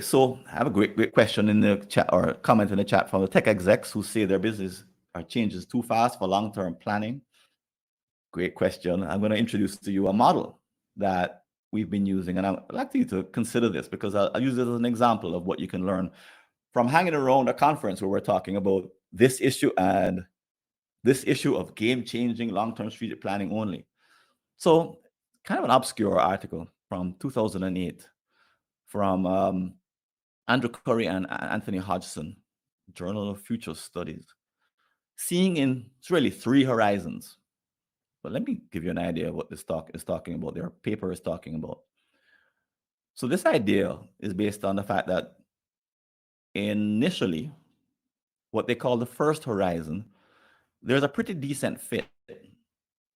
So I have a great question in the chat or comment in the chat from the tech execs who say their business changes too fast for long-term planning. Great question. I'm going to introduce to you a model that we've been using, and I'd like you to consider this because I'll use it as an example of what you can learn from hanging around a conference where we're talking about this issue and this issue of game-changing long-term strategic planning only. So kind of an obscure article from 2008 from Andrew Curry and Anthony Hodgson, Journal of Future Studies, seeing in it's really three horizons. But let me give you an idea of what this talk is talking about. Their paper is talking about. So this idea is based on the fact that initially, what they call the first horizon, there's a pretty decent fit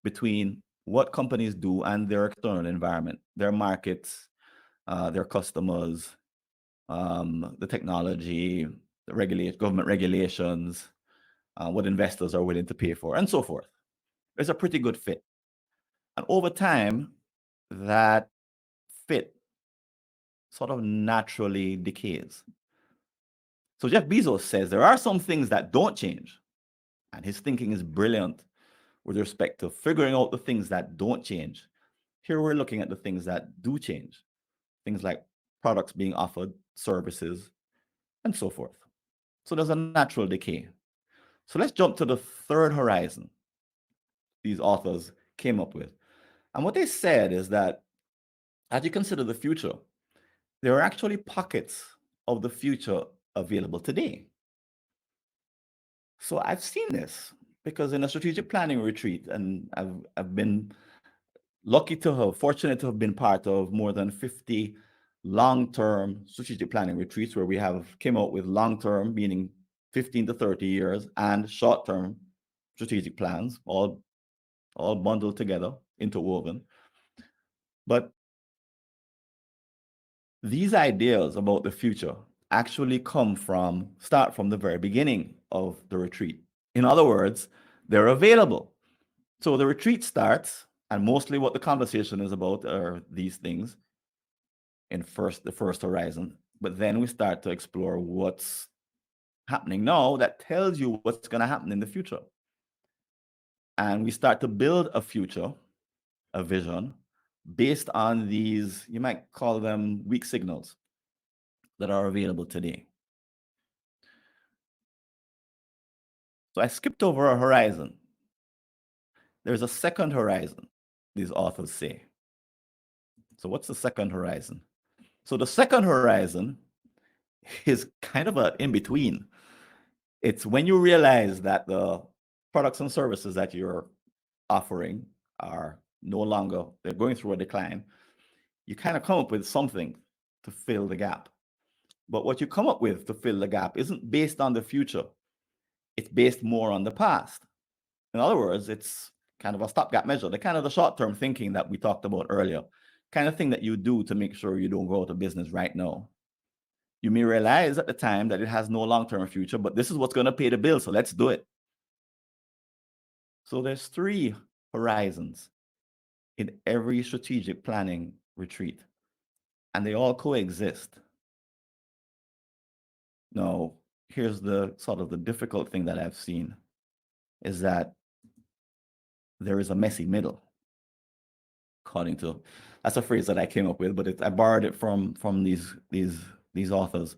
between what companies do and their external environment, their markets, their customers, the technology, the government regulations, what investors are willing to pay for, and so forth. There's a pretty good fit. And over time, that fit sort of naturally decays. So Jeff Bezos says there are some things that don't change. And his thinking is brilliant with respect to figuring out the things that don't change. Here we're looking at the things that do change. Things like products being offered, services, and so forth. So there's a natural decay. So let's jump to the third horizon these authors came up with. And what they said is that as you consider the future, there are actually pockets of the future available today. So I've seen this because in a strategic planning retreat, and I've been fortunate to have been part of more than 50 long-term strategic planning retreats where we have came out with long-term, meaning 15 to 30 years, and short-term strategic plans, all bundled together, interwoven. But these ideas about the future actually start from the very beginning of the retreat. In other words, they're available. So the retreat starts, and mostly what the conversation is about are these things in the first horizon. But then we start to explore what's happening now that tells you what's going to happen in the future. And we start to build a future, a vision, based on these, you might call them weak signals that are available today. So I skipped over a horizon. There's a second horizon, these authors say. So what's the second horizon? So the second horizon is kind of an in-between. It's when you realize that the products and services that you're offering are no longer, they're going through a decline. You kind of come up with something to fill the gap. But what you come up with to fill the gap isn't based on the future. It's based more on the past. In other words, it's kind of a stopgap measure, the kind of the short-term thinking that we talked about earlier, kind of thing that you do to make sure you don't go out of business right now. You may realize at the time that it has no long-term future, but this is what's going to pay the bill, so let's do it. So there's three horizons in every strategic planning retreat, and they all coexist. Now, here's the sort of the difficult thing that I've seen is that there is a messy middle. According to, that's a phrase that I came up with, but I borrowed it from these authors.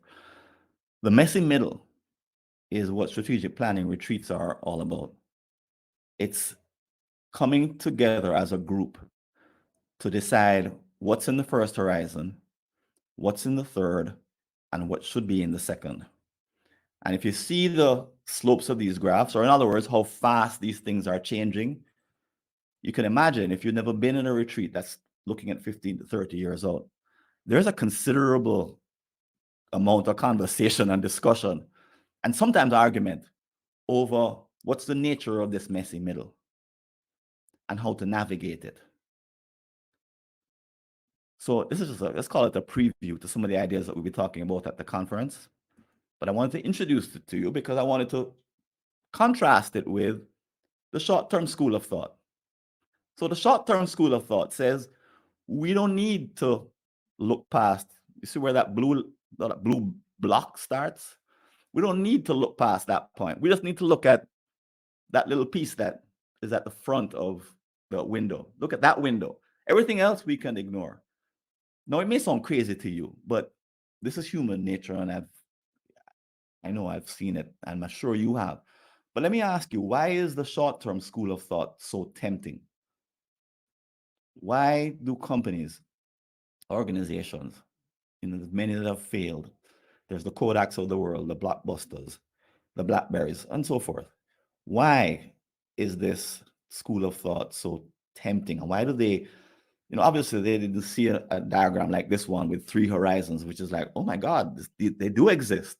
The messy middle is what strategic planning retreats are all about. It's coming together as a group to decide what's in the first horizon, what's in the third, and what should be in the second. And if you see the slopes of these graphs, or in other words, how fast these things are changing, you can imagine if you've never been in a retreat that's looking at 15 to 30 years old, there's a considerable amount of conversation and discussion, and sometimes argument over what's the nature of this messy middle and how to navigate it. So this is just let's call it a preview to some of the ideas that we'll be talking about at the conference. But I wanted to introduce it to you because I wanted to contrast it with the short-term school of thought. So the short-term school of thought says we don't need to look past. You see where that blue that blue block starts, we don't need to look past that point. We just need to look at that little piece that is at the front of the window. Look at that window. Everything else we can ignore. Now it may sound crazy to you, but this is human nature, and I know I've seen it, and I'm sure you have. But let me ask you, why is the short-term school of thought so tempting? Why do companies, organizations, there's many that have failed. There's the Kodaks of the world, the Blockbusters, the Blackberries, and so forth. Why is this school of thought so tempting? And why do they, obviously they didn't see a diagram like this one with three horizons, which is like, oh my God, they do exist.